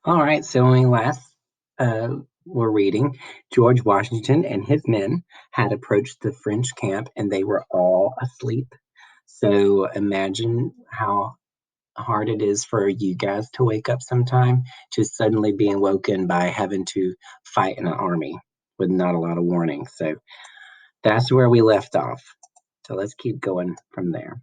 All right, so when we last were reading, George Washington and his men had approached the French camp and they were all asleep. So imagine how hard it is for you guys to wake up sometime to suddenly being woken by having to fight in an army with not a lot of warning. So that's where we left off. So let's keep going from there.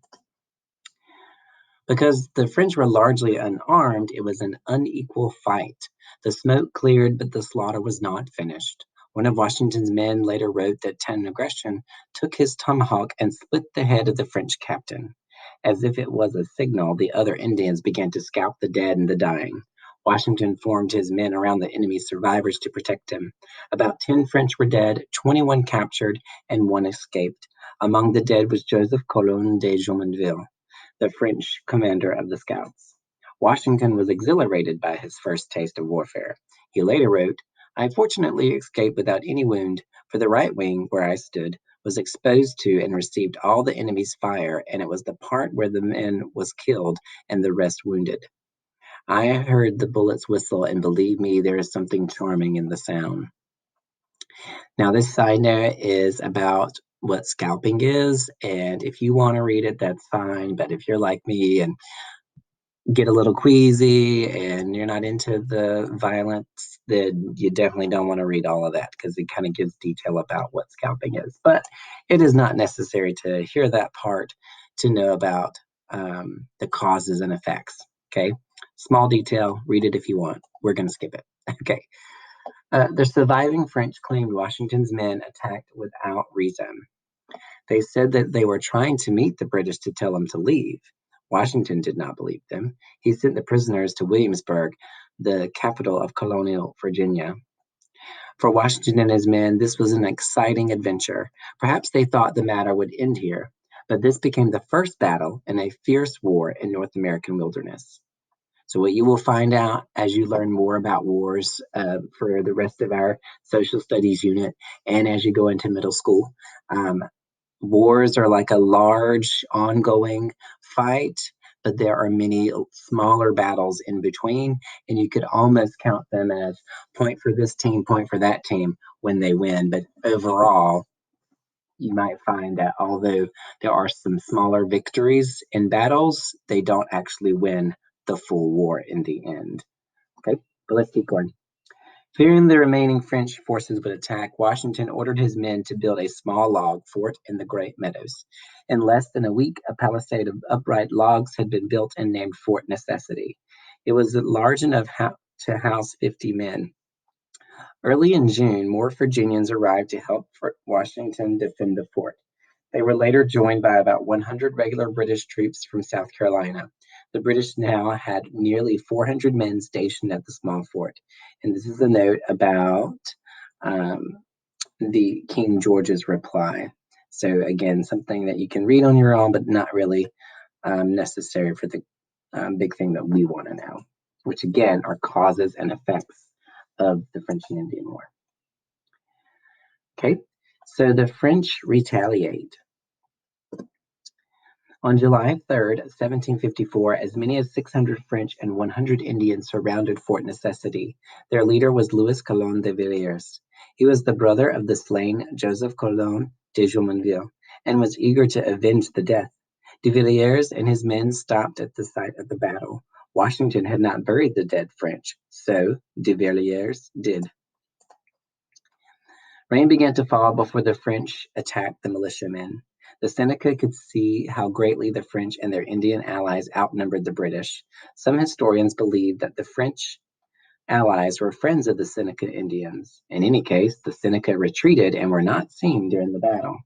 Because the French were largely unarmed, it was an unequal fight. The smoke cleared, but the slaughter was not finished. One of Washington's men later wrote that Tanagression took his tomahawk and split the head of the French captain. As if it was a signal, the other Indians began to scalp the dead and the dying. Washington formed his men around the enemy's survivors to protect him. About 10 French were dead, 21 captured, and one escaped. Among the dead was Joseph Coulon de Jumonville, the French commander of the Scouts. Washington was exhilarated by his first taste of warfare. He later wrote, I fortunately escaped without any wound, for the right wing, where I stood, was exposed to and received all the enemy's fire, and it was the part where the man was killed and the rest wounded. I heard the bullets whistle, and believe me, there is something charming in the sound. Now, this side note is about what scalping is, and if you want to read it, that's fine. But if you're like me and get a little queasy and you're not into the violence, then you definitely don't want to read all of that because it kind of gives detail about what scalping is. But it is not necessary to hear that part to know about the causes and effects. Okay. Small detail, read it if you want. We're going to skip it. Okay. The surviving French claimed Washington's men attacked without reason. They said that they were trying to meet the British to tell them to leave. Washington did not believe them. He sent the prisoners to Williamsburg, the capital of colonial Virginia. For Washington and his men, this was an exciting adventure. Perhaps they thought the matter would end here, but this became the first battle in a fierce war in North American wilderness. So, what you will find out as you learn more about wars for the rest of our social studies unit and as you go into middle school, um, wars are like a large ongoing fight, but there are many smaller battles in between, and you could almost count them as point for this team, point for that team when they win. But overall, you might find that although there are some smaller victories in battles, they don't actually win the full war in the end. Okay, but let's keep going. Fearing the remaining French forces would attack, Washington ordered his men to build a small log fort in the Great Meadows. In less than a week, a palisade of upright logs had been built and named Fort Necessity. It was large enough to house 50 men. Early in June, more Virginians arrived to help Washington defend the fort. They were later joined by about 100 regular British troops from South Carolina. The British now had nearly 400 men stationed at the small fort. And this is a note about um, the King George's reply. So, again, something that you can read on your own, but not really necessary for the big thing that we want to know, which again are causes and effects of the French and Indian War. Okay, so the French retaliate. On July 3rd, 1754, as many as 600 French and 100 Indians surrounded Fort Necessity. Their leader was Louis Coulon de Villiers. He was the brother of the slain Joseph Coulon de Jumonville and was eager to avenge the death. De Villiers and his men stopped at the site of the battle. Washington had not buried the dead French, so de Villiers did. Rain began to fall before the French attacked the militiamen. The Seneca could see how greatly the French and their Indian allies outnumbered the British. Some historians believe that the French allies were friends of the Seneca Indians. In any case, the Seneca retreated and were not seen during the battle.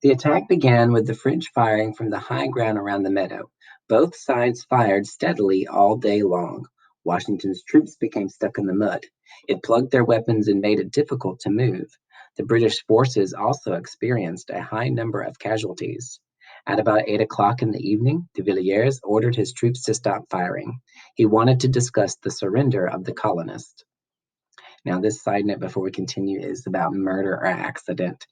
The attack began with the French firing from the high ground around the meadow. Both sides fired steadily all day long. Washington's troops became stuck in the mud. It plugged their weapons and made it difficult to move. The British forces also experienced a high number of casualties. At about 8 o'clock in the evening, de Villiers ordered his troops to stop firing. He wanted to discuss the surrender of the colonists. Now, this side note before we continue is about murder or accident.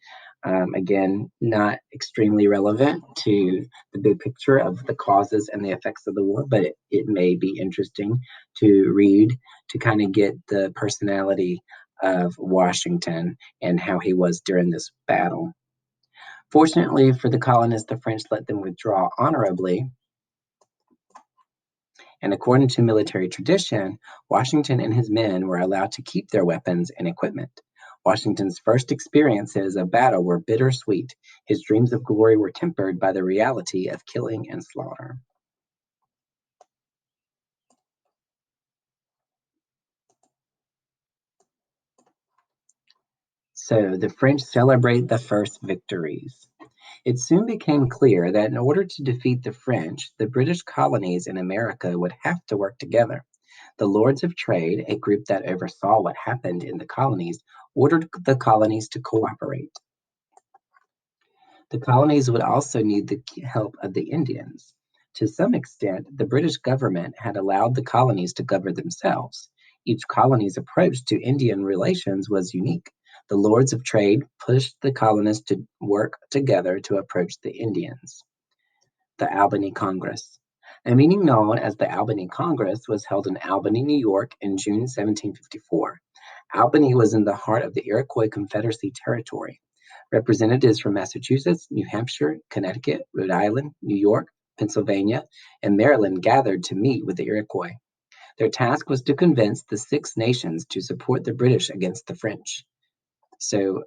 Again, not extremely relevant to the big picture of the causes and the effects of the war, but it may be interesting to read to kind of get the personality of Washington and how he was during this battle. Fortunately for the colonists, the French let them withdraw honorably, and according to military tradition, Washington and his men were allowed to keep their weapons and equipment. Washington's first experiences of battle were bittersweet. His dreams of glory were tempered by the reality of killing and slaughter. So the French celebrate the first victories. It soon became clear that in order to defeat the French, the British colonies in America would have to work together. The Lords of Trade, a group that oversaw what happened in the colonies, ordered the colonies to cooperate. The colonies would also need the help of the Indians. To some extent, the British government had allowed the colonies to govern themselves. Each colony's approach to Indian relations was unique. The Lords of Trade pushed the colonists to work together to approach the Indians. The Albany Congress. A meeting known as the Albany Congress was held in Albany, New York in June 1754. Albany was in the heart of the Iroquois Confederacy territory. Representatives from Massachusetts, New Hampshire, Connecticut, Rhode Island, New York, Pennsylvania, and Maryland gathered to meet with the Iroquois. Their task was to convince the Six Nations to support the British against the French. So,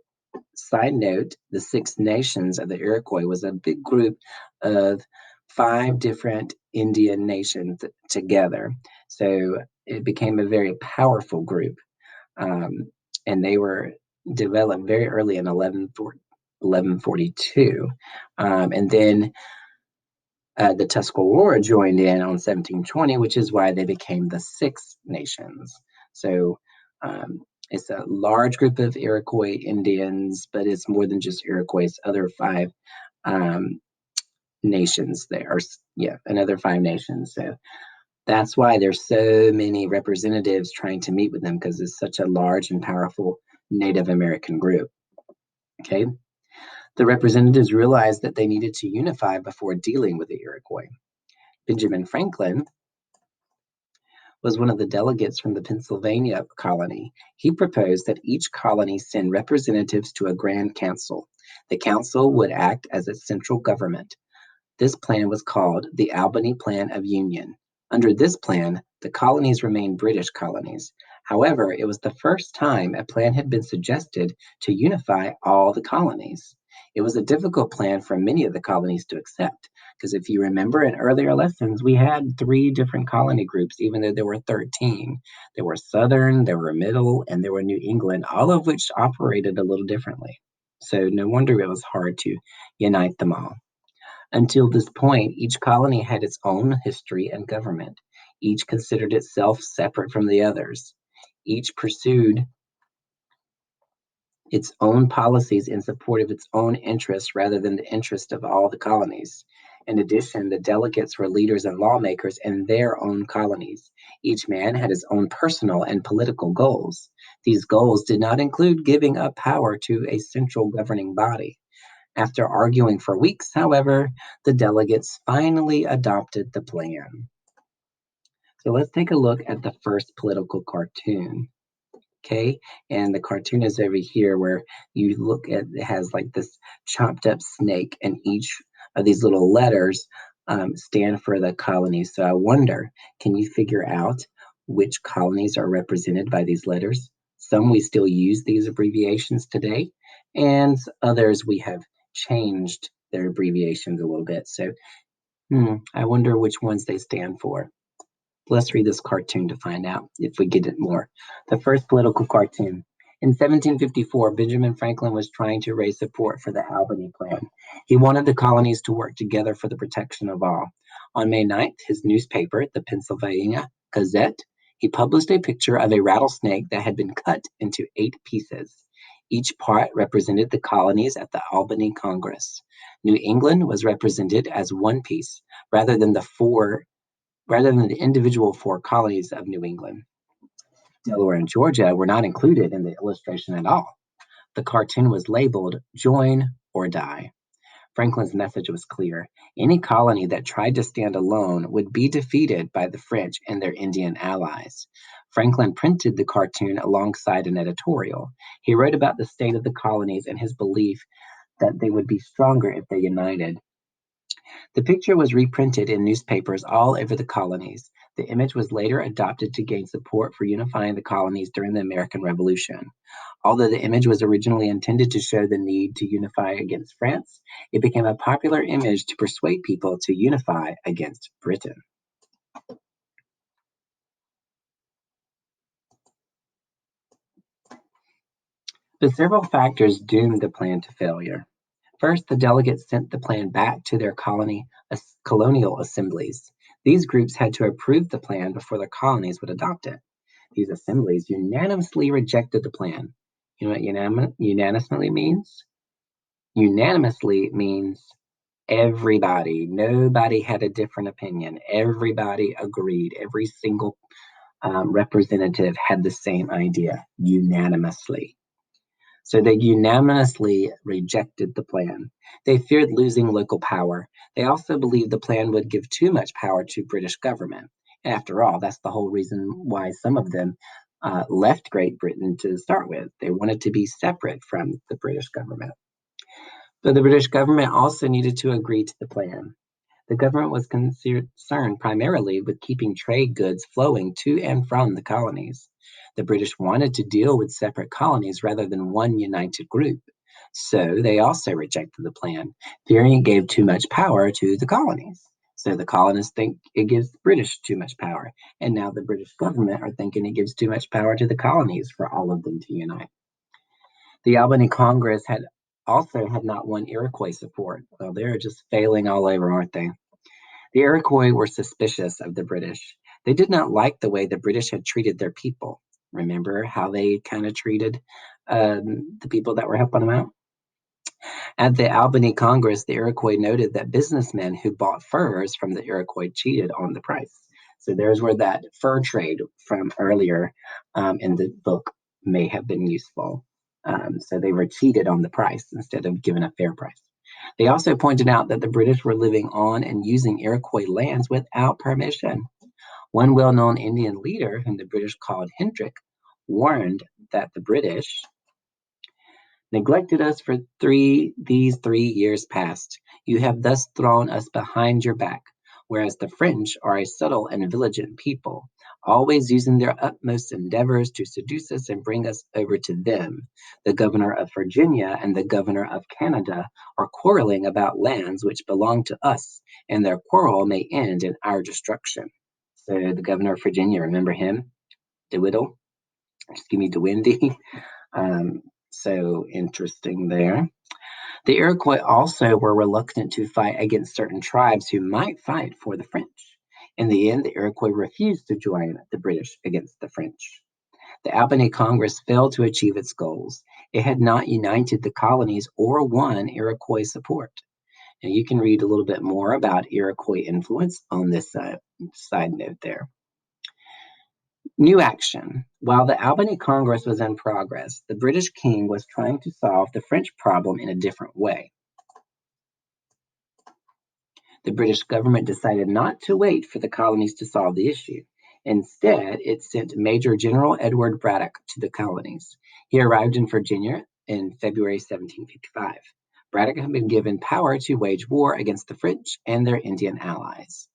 side note, the Six Nations of the Iroquois was a big group of five different Indian nations together. So it became a very powerful group. And they were developed very early in 1142. And then the Tuscarora joined in on 1720, which is why they became the Six Nations. So it's a large group of Iroquois Indians, but it's more than just Iroquois. It's other five um, nations there. Yeah, another five nations. So that's why there's so many representatives trying to meet with them because it's such a large and powerful Native American group. Okay. The representatives realized that they needed to unify before dealing with the Iroquois. Benjamin Franklin was one of the delegates from the Pennsylvania colony. He proposed that each colony send representatives to a grand council. The council would act as its central government. This plan was called the Albany Plan of Union. Under this plan, the colonies remained British colonies. However, it was the first time a plan had been suggested to unify all the colonies. It was a difficult plan for many of the colonies to accept, because if you remember in earlier lessons, we had three different colony groups, even though there were 13. There were Southern, there were Middle, and there were New England, all of which operated a little differently. So no wonder it was hard to unite them all. Until this point, each colony had its own history and government. Each considered itself separate from the others. Each pursued its own policies in support of its own interests rather than the interest of all the colonies. In addition, the delegates were leaders and lawmakers in their own colonies. Each man had his own personal and political goals. These goals did not include giving up power to a central governing body. After arguing for weeks, however, the delegates finally adopted the plan. So let's take a look at the first political cartoon. Okay, and the cartoon is over here where you look at it has like this chopped up snake, and each of these little letters stand for the colonies. So I wonder, can you figure out which colonies are represented by these letters? Some we still use these abbreviations today, and others we have changed their abbreviations a little bit. So I wonder which ones they stand for. Let's read this cartoon to find out if we get it more. The first political cartoon. In 1754, Benjamin Franklin was trying to raise support for the Albany Plan. He wanted the colonies to work together for the protection of all. On May 9th, his newspaper, the Pennsylvania Gazette, he published a picture of a rattlesnake that had been cut into 8 pieces. Each part represented the colonies at the Albany Congress. New England was represented as one piece rather than the individual 4 colonies of New England. Delaware and Georgia were not included in the illustration at all. The cartoon was labeled Join or Die. Franklin's message was clear. Any colony that tried to stand alone would be defeated by the French and their Indian allies. Franklin printed the cartoon alongside an editorial. He wrote about the state of the colonies and his belief that they would be stronger if they united. The picture was reprinted in newspapers all over the colonies. The image was later adopted to gain support for unifying the colonies during the American Revolution. Although the image was originally intended to show the need to unify against France, it became a popular image to persuade people to unify against Britain. But several factors doomed the plan to failure. First, the delegates sent the plan back to their colonial assemblies. These groups had to approve the plan before the colonies would adopt it. These assemblies unanimously rejected the plan. You know what unanimously means? Unanimously means everybody. Nobody had a different opinion. Everybody agreed. Every single representative had the same idea unanimously. So they unanimously rejected the plan. They feared losing local power. They also believed the plan would give too much power to British government. And after all, that's the whole reason why some of them left Great Britain to start with. They wanted to be separate from the British government. But the British government also needed to agree to the plan. The government was concerned primarily with keeping trade goods flowing to and from the colonies. The British wanted to deal with separate colonies rather than one united group. So they also rejected the plan, fearing it gave too much power to the colonies. So the colonists think it gives the British too much power. And now the British government are thinking it gives too much power to the colonies for all of them to unite. The Albany Congress had not won Iroquois support. Well, they're just failing all over, aren't they? The Iroquois were suspicious of the British. They did not like the way the British had treated their people. Remember how they kind of treated the people that were helping them out? At the Albany Congress, the Iroquois noted that businessmen who bought furs from the Iroquois cheated on the price. So there's where that fur trade from earlier in the book may have been useful. So they were cheated on the price instead of given a fair price. They also pointed out that the British were living on and using Iroquois lands without permission. One well known Indian leader, whom the British called Hendrick, warned that the British neglected us for these 3 years past. You have thus thrown us behind your back, whereas the French are a subtle and vigilant people, always using their utmost endeavors to seduce us and bring us over to them. The governor of Virginia and the governor of Canada are quarreling about lands which belong to us, and their quarrel may end in our destruction. So the governor of Virginia, remember him? DeWiddle? Excuse me, DeWindy. Um, so interesting there. The Iroquois also were reluctant to fight against certain tribes who might fight for the French. In the end, the Iroquois refused to join the British against the French. The Albany Congress failed to achieve its goals. It had not united the colonies or won Iroquois support. And you can read a little bit more about Iroquois influence on this side note there. New action. While the Albany Congress was in progress, the British king was trying to solve the French problem in a different way. The British government decided not to wait for the colonies to solve the issue. Instead, it sent Major General Edward Braddock to the colonies. He arrived in Virginia in February 1755. Braddock had been given power to wage war against the French and their Indian allies.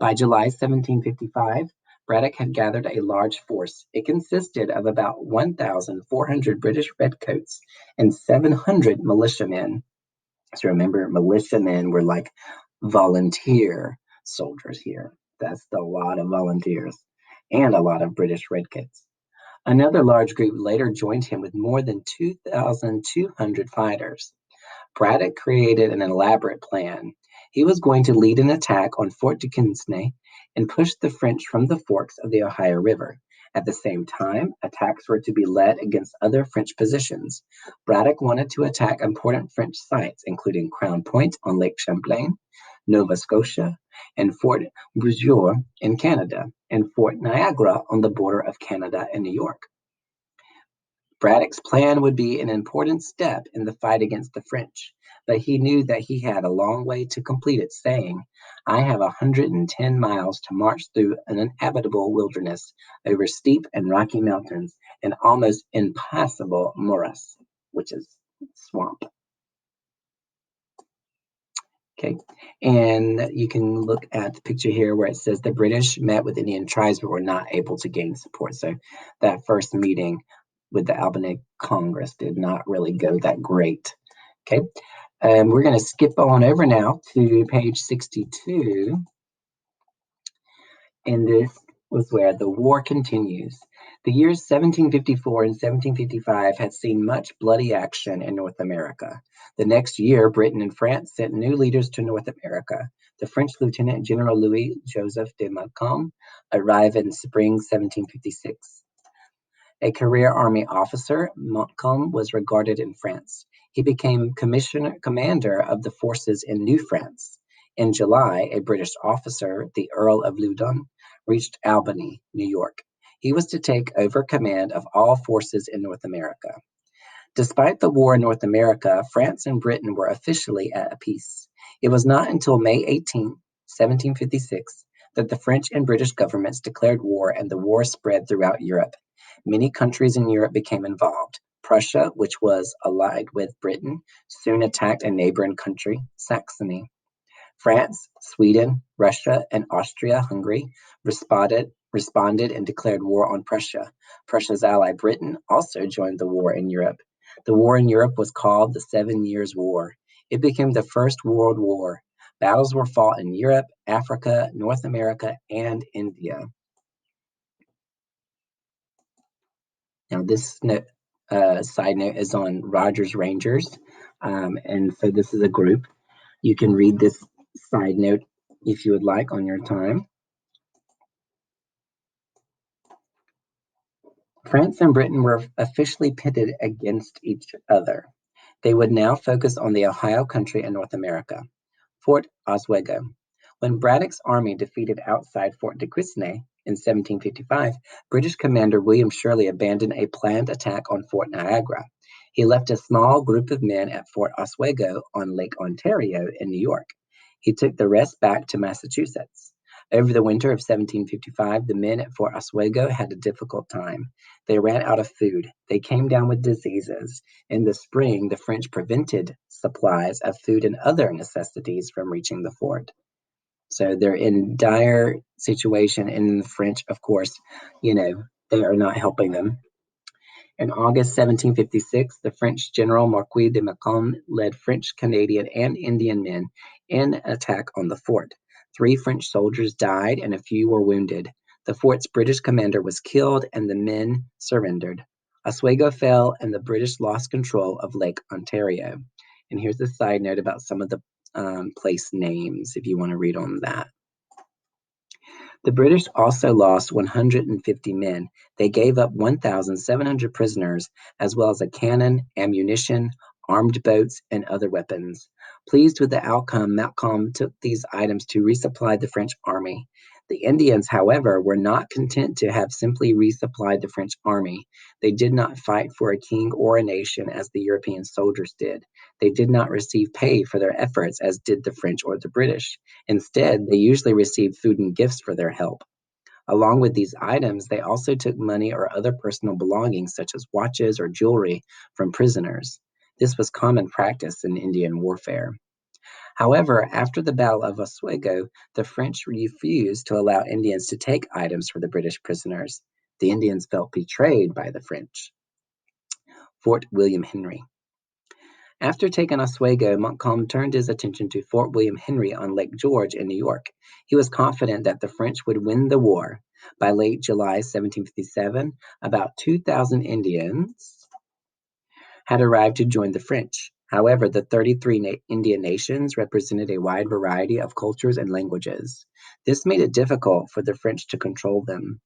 By July 1755, Braddock had gathered a large force. It consisted of about 1,400 British redcoats and 700 militiamen. So remember, militiamen were like volunteer soldiers here. That's a lot of volunteers and a lot of British redcoats. Another large group later joined him with more than 2,200 fighters. Braddock created an elaborate plan. He was going to lead an attack on Fort Duquesne and push the French from the forks of the Ohio River. At the same time, attacks were to be led against other French positions. Braddock wanted to attack important French sites, including Crown Point on Lake Champlain, Nova Scotia, and Fort Beausejour in Canada, and Fort Niagara on the border of Canada and New York. Braddock's plan would be an important step in the fight against the French, but he knew that he had a long way to complete it, saying, I have 110 miles to march through an uninhabitable wilderness, over steep and rocky mountains, and almost impassable morass, which is swamp. Okay, and you can look at the picture here where it says the British met with Indian tribes but were not able to gain support. So that first meeting with the Albany Congress did not really go that great. Okay, we're going to skip on over now to page 62. And this was where the war continues. The years 1754 and 1755 had seen much bloody action in North America. The next year, Britain and France sent new leaders to North America. The French Lieutenant General Louis Joseph de Montcalm arrived in spring 1756. A career army officer, Montcalm was regarded in France. He became commander of the forces in New France. In July, a British officer, the Earl of Loudon, reached Albany, New York. He was to take over command of all forces in North America. Despite the war in North America, France and Britain were officially at peace. It was not until May 18, 1756, that the French and British governments declared war and the war spread throughout Europe. Many countries in Europe became involved. Prussia, which was allied with Britain, soon attacked a neighboring country, Saxony. France, Sweden, Russia, and Austria-Hungary responded and declared war on Prussia. Prussia's ally Britain also joined the war in Europe. The war in Europe was called the 7 Years' War. It became the First World War. Battles were fought in Europe, Africa, North America, and India. Now, this side note is on Rogers Rangers, and so this is a group. You can read this side note if you would like on your time. France and Britain were officially pitted against each other. They would now focus on the Ohio country and North America. Fort Oswego. When Braddock's army defeated outside Fort Duquesne in 1755, British commander William Shirley abandoned a planned attack on Fort Niagara. He left a small group of men at Fort Oswego on Lake Ontario in New York. He took the rest back to Massachusetts. Over the winter of 1755, the men at Fort Oswego had a difficult time. They ran out of food. They came down with diseases. In the spring, the French prevented supplies of food and other necessities from reaching the fort. So they're in dire situation, and the French, of course, they are not helping them. In August 1756, the French general Marquis de Montcalm led French, Canadian, and Indian men in an attack on the fort. 3 French soldiers died and a few were wounded. The fort's British commander was killed and the men surrendered. Oswego fell and the British lost control of Lake Ontario. And here's a side note about some of the place names if you want to read on that. The British also lost 150 men. They gave up 1,700 prisoners, as well as a cannon, ammunition, armed boats, and other weapons. Pleased with the outcome, Montcalm took these items to resupply the French army. The Indians, however, were not content to have simply resupplied the French army. They did not fight for a king or a nation as the European soldiers did. They did not receive pay for their efforts as did the French or the British. Instead, they usually received food and gifts for their help. Along with these items, they also took money or other personal belongings such as watches or jewelry from prisoners. This was common practice in Indian warfare. However, after the Battle of Oswego, the French refused to allow Indians to take items for the British prisoners. The Indians felt betrayed by the French. Fort William Henry. After taking Oswego, Montcalm turned his attention to Fort William Henry on Lake George in New York. He was confident that the French would win the war. By late July 1757, about 2,000 Indians had arrived to join the French. However, the 33 Indian nations represented a wide variety of cultures and languages. This made it difficult for the French to control them.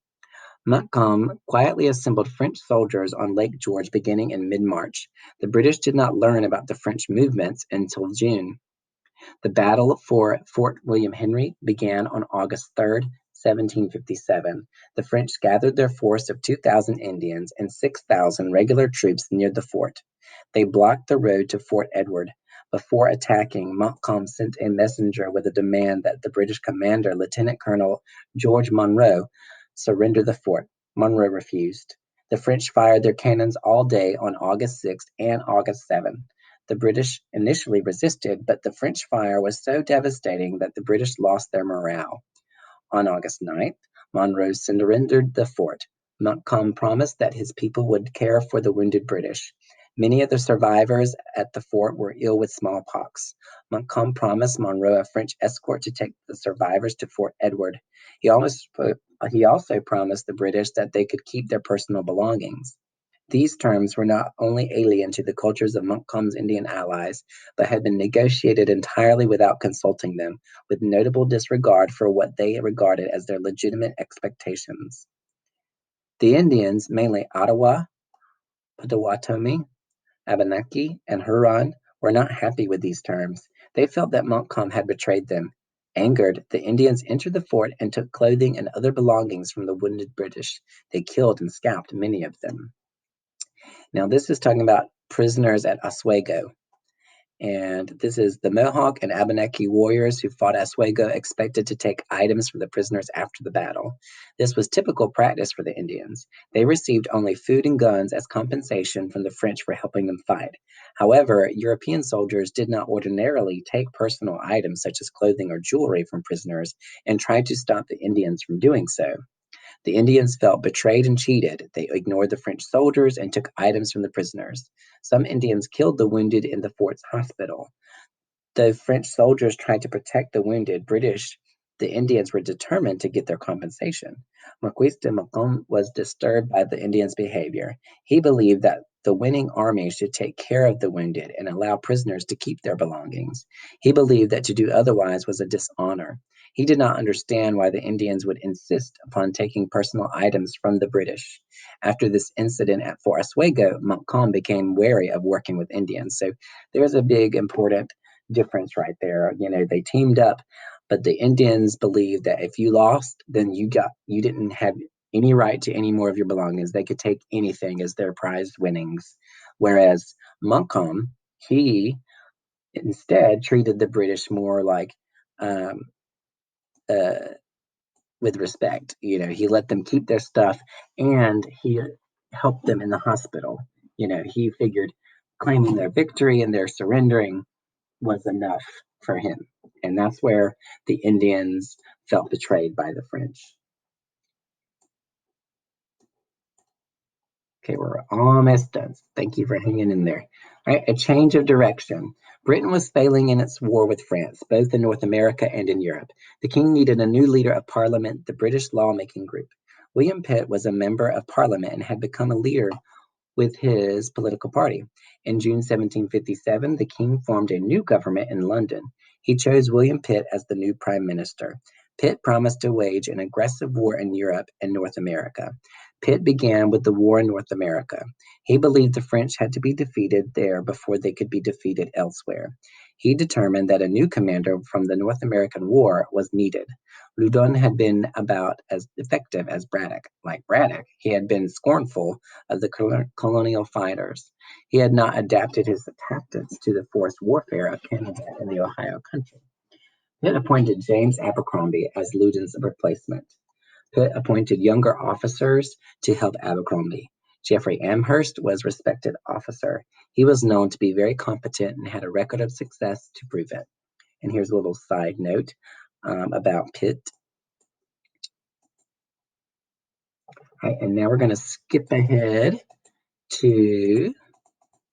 Montcalm quietly assembled French soldiers on Lake George beginning in mid-March. The British did not learn about the French movements until June. The battle for Fort William Henry began on August 3, 1757, the French gathered their force of 2,000 Indians and 6,000 regular troops near the fort. They blocked the road to Fort Edward. Before attacking, Montcalm sent a messenger with a demand that the British commander, Lieutenant Colonel George Monro, surrender the fort. Monro refused. The French fired their cannons all day on August 6th and August 7th. The British initially resisted, but the French fire was so devastating that the British lost their morale. On August 9th, Monro surrendered the fort. Montcalm promised that his people would care for the wounded British. Many of the survivors at the fort were ill with smallpox. Montcalm promised Monro a French escort to take the survivors to Fort Edward. He also promised the British that they could keep their personal belongings. These terms were not only alien to the cultures of Montcalm's Indian allies, but had been negotiated entirely without consulting them, with notable disregard for what they regarded as their legitimate expectations. The Indians, mainly Ottawa, Potawatomi, Abenaki, and Huron, were not happy with these terms. They felt that Montcalm had betrayed them. Angered, the Indians entered the fort and took clothing and other belongings from the wounded British. They killed and scalped many of them. Now, this is talking about prisoners at Oswego. And this is the Mohawk and Abenaki warriors who fought Oswego expected to take items from the prisoners after the battle. This was typical practice for the Indians. They received only food and guns as compensation from the French for helping them fight. However, European soldiers did not ordinarily take personal items such as clothing or jewelry from prisoners and tried to stop the Indians from doing so. The Indians felt betrayed and cheated. They ignored the French soldiers and took items from the prisoners. Some Indians killed the wounded in the fort's hospital. Though French soldiers tried to protect the wounded British, the Indians were determined to get their compensation. Marquis de Montcalm was disturbed by the Indians' behavior. He believed that the winning army should take care of the wounded and allow prisoners to keep their belongings. He believed that to do otherwise was a dishonor. He did not understand why the Indians would insist upon taking personal items from the British. After this incident at Fort Oswego, Montcalm became wary of working with Indians. So there's a big important difference right there. They teamed up, but the Indians believed that if you lost, then you didn't have any right to any more of your belongings. They could take anything as their prized winnings. Whereas Montcalm, he instead treated the British more like um, uh, with respect. He let them keep their stuff and he helped them in the hospital. He figured claiming their victory and their surrendering was enough for him. And that's where the Indians felt betrayed by the French. Okay, we're almost done. Thank you for hanging in there. All right, a change of direction. Britain was failing in its war with France, both in North America and in Europe. The king needed a new leader of parliament, the British lawmaking group. William Pitt was a member of parliament and had become a leader with his political party. In June 1757, the king formed a new government in London. He chose William Pitt as the new prime minister. Pitt promised to wage an aggressive war in Europe and North America. Pitt began with the war in North America. He believed the French had to be defeated there before they could be defeated elsewhere. He determined that a new commander from the North American War was needed. Loudon had been about as effective as Braddock. Like Braddock, he had been scornful of the colonial fighters. He had not adapted his tactics to the forced warfare of Canada and the Ohio country. Pitt appointed James Abercrombie as Loudon's replacement. Pitt appointed younger officers to help Abercrombie. Jeffrey Amherst was a respected officer. He was known to be very competent and had a record of success to prove it. And here's a little side note about Pitt. Right, and now we're going to skip ahead to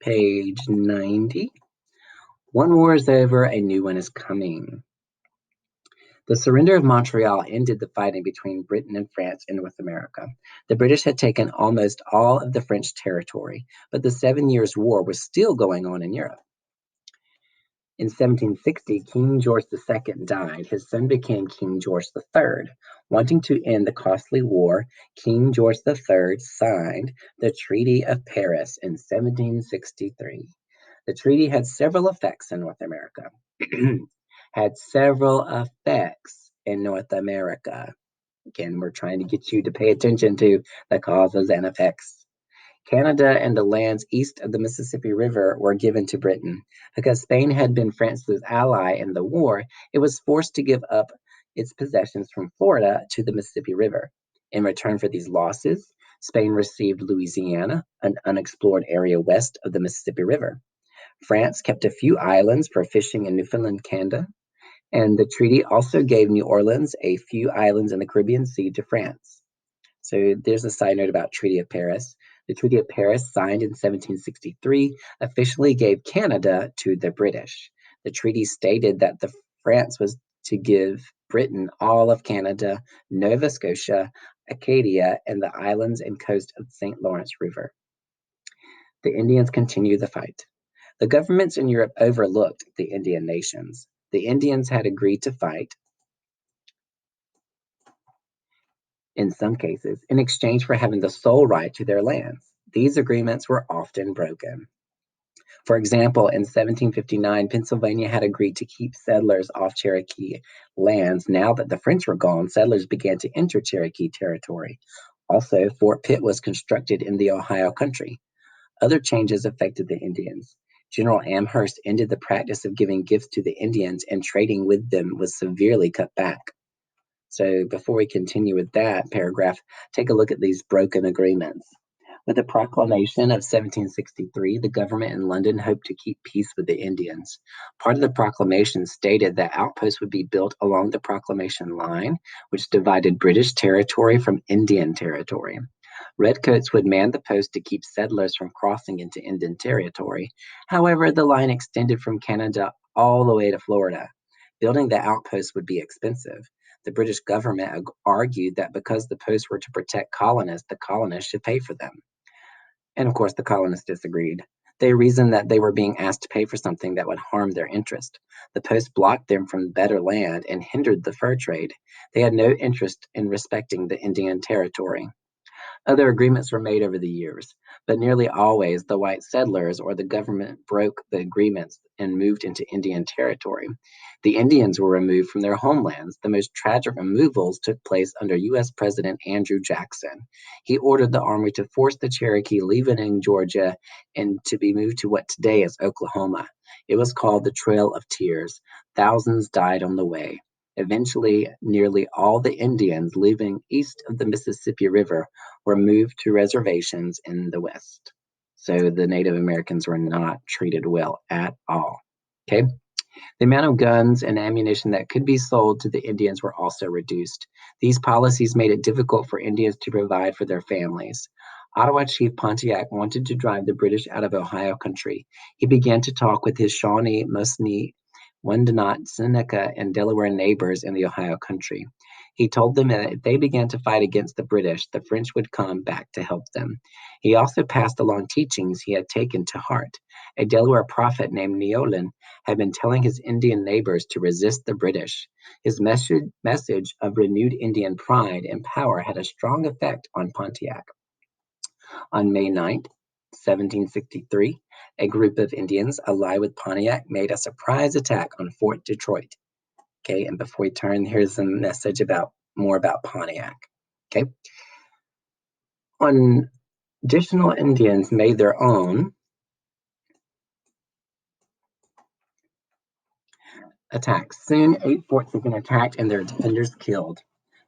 page 90. One war is over, a new one is coming. The surrender of Montreal ended the fighting between Britain and France in North America. The British had taken almost all of the French territory, but the 7 Years' War was still going on in Europe. In 1760, King George II died. His son became King George III. Wanting to end the costly war, King George III signed the Treaty of Paris in 1763. The treaty had several effects in North America. Had several effects in North America. Again, we're trying to get you to pay attention to the causes and effects. Canada and the lands east of the Mississippi River were given to Britain. Because Spain had been France's ally in the war, it was forced to give up its possessions from Florida to the Mississippi River. In return for these losses, Spain received Louisiana, an unexplored area west of the Mississippi River. France kept a few islands for fishing in Newfoundland, Canada, and the treaty also gave New Orleans a few islands in the Caribbean Sea to France. So there's a side note about Treaty of Paris. The Treaty of Paris, signed in 1763, officially gave Canada to the British. The treaty stated that the France was to give Britain all of Canada, Nova Scotia, Acadia, and the islands and coast of the St. Lawrence River. The Indians continued the fight. The governments in Europe overlooked the Indian nations. The Indians had agreed to fight, in some cases, in exchange for having the sole right to their lands. These agreements were often broken. For example, in 1759, Pennsylvania had agreed to keep settlers off Cherokee lands. Now that the French were gone, settlers began to enter Cherokee territory. Also, Fort Pitt was constructed in the Ohio country. Other changes affected the Indians. General Amherst ended the practice of giving gifts to the Indians, and trading with them was severely cut back. So before we continue with that paragraph, take a look at these broken agreements. With the proclamation of 1763, the government in London hoped to keep peace with the Indians. Part of the proclamation stated that outposts would be built along the proclamation line, which divided British territory from Indian territory. Redcoats would man the post to keep settlers from crossing into Indian territory. However, the line extended from Canada all the way to Florida. Building the outposts would be expensive. The British government argued that because the posts were to protect colonists, the colonists should pay for them. And of course, the colonists disagreed. They reasoned that they were being asked to pay for something that would harm their interest. The posts blocked them from better land and hindered the fur trade. They had no interest in respecting the Indian territory. Other agreements were made over the years, but nearly always the white settlers or the government broke the agreements and moved into Indian territory. The Indians were removed from their homelands. The most tragic removals took place under U.S. President Andrew Jackson. He ordered the army to force the Cherokee leaving Georgia and to be moved to what today is Oklahoma. It was called the Trail of Tears. Thousands died on the way. Eventually, nearly all the Indians living east of the Mississippi River were moved to reservations in the West. So the Native Americans were not treated well at all. Okay. The amount of guns and ammunition that could be sold to the Indians were also reduced. These policies made it difficult for Indians to provide for their families. Ottawa Chief Pontiac wanted to drive the British out of Ohio country. He began to talk with his Shawnee, Musnee, Wyandot, Seneca, and Delaware neighbors in the Ohio country. He told them that if they began to fight against the British, the French would come back to help them. He also passed along teachings he had taken to heart. A Delaware prophet named Neolin had been telling his Indian neighbors to resist the British. His message of renewed Indian pride and power had a strong effect on Pontiac. On May 9th, 1763, a group of Indians allied with Pontiac made a surprise attack on Fort Detroit. Okay, and before we turn, here's a message about more about Pontiac. Okay. Additional Indians made their own attacks. Soon, 8 forts had been attacked and their defenders killed.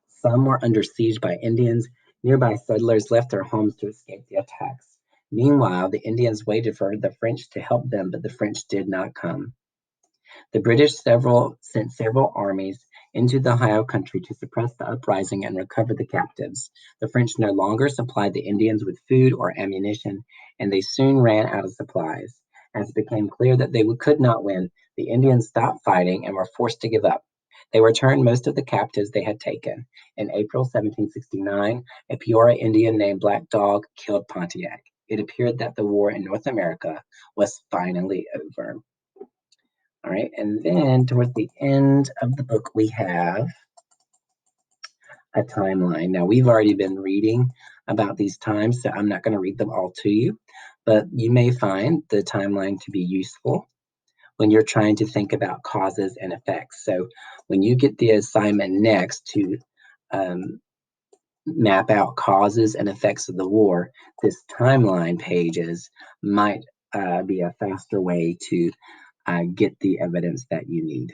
Some were under siege by Indians. Nearby settlers left their homes to escape the attacks. Meanwhile, the Indians waited for the French to help them, but the French did not come. The British sent several armies into the Ohio country to suppress the uprising and recover the captives. The French no longer supplied the Indians with food or ammunition, and they soon ran out of supplies. As it became clear that they could not win, the Indians stopped fighting and were forced to give up. They returned most of the captives they had taken. In April 1769, a Peoria Indian named Black Dog killed Pontiac. It appeared that the war in North America was finally over. All right, and then towards the end of the book, we have a timeline. Now, we've already been reading about these times, so I'm not going to read them all to you, but you may find the timeline to be useful when you're trying to think about causes and effects. So when you get the assignment next to um, map out causes and effects of the war, this timeline pages might be a faster way to get the evidence that you need.